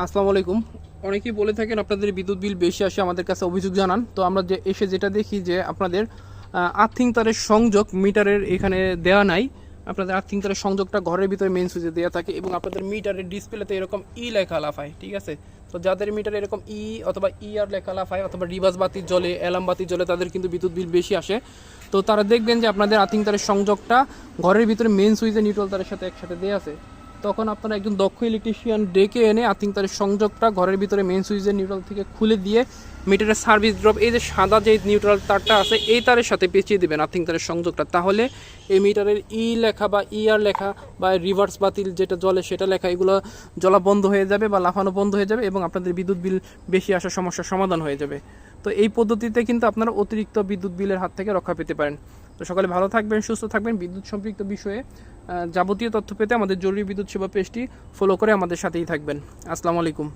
আসসালামু আলাইকুম। অনেকেই বলে থাকেন আপনাদের বিদ্যুৎ বিল বেশি আসে, আমাদের কাছে অভিযোগ জানান। তো আমরা যেটা দেখি যে আপনাদের আর্থিং তারের সংযোগ মিটারের এখানে দেওয়া নাই। আপনাদের আর্থিং তারের সংযোগটা ঘরের ভিতরে মেইন সুইচে দেওয়া থাকে এবং আপনাদের মিটারের ডিসপ্লেতে এরকম লেখা লাফায়, ঠিক আছে? তো যাদের মিটারে এরকম অথবা আর লেখা লাফায় অথবা রিভার্স বাতি জ্বলে, অ্যালার্ম বাতি জ্বলে, তাদের কিন্তু বিদ্যুৎ বিল বেশি আসে। তো তারা দেখবেন যে আপনাদের আর্থিং তারের সংযোগটা ঘরের ভিতরে মেইন সুইচে নিউট্রাল তারের সাথে একসাথে দেওয়া আছে। তখন আপনারা একজন দক্ষ ইলেকট্রিশিয়ান ডেকে এনে আর্থিং তারের সংযোগটা ঘরের ভিতরে মেইন সুইচের নিউট্রাল থেকে খুলে দিয়ে মিটারের সার্ভিস ড্রপ, এই যে সাদা যে নিউট্রাল তারটা আছে এই তারের সাথে পেঁচিয়ে দেবেন আর্থিং তারের সংযোগটা। তাহলে এই মিটারের লেখা বা আর লেখা বা রিভার্স বাতিল যেটা জ্বলে সেটা লেখা, এগুলো জ্বলা বন্ধ হয়ে যাবে বা লাফানো বন্ধ হয়ে যাবে এবং আপনাদের বিদ্যুৎ বিল বেশি আসার সমস্যার সমাধান হয়ে যাবে। তো এই পদ্ধতিতে কিন্তু আপনারা অতিরিক্ত বিদ্যুৎ বিলের হাত থেকে রক্ষা পেতে পারেন। তো সকালে ভালো থাকবেন, সুস্থ থাকবেন। বিদ্যুৎ সম্পৃক্ত বিষয়ে যাবতীয় তথ্য পেতে আমাদের জরুরি বিদ্যুৎ সেবা পেজটি ফলো করে আমাদের সাথেই থাকবেন। আসসালামু আলাইকুম।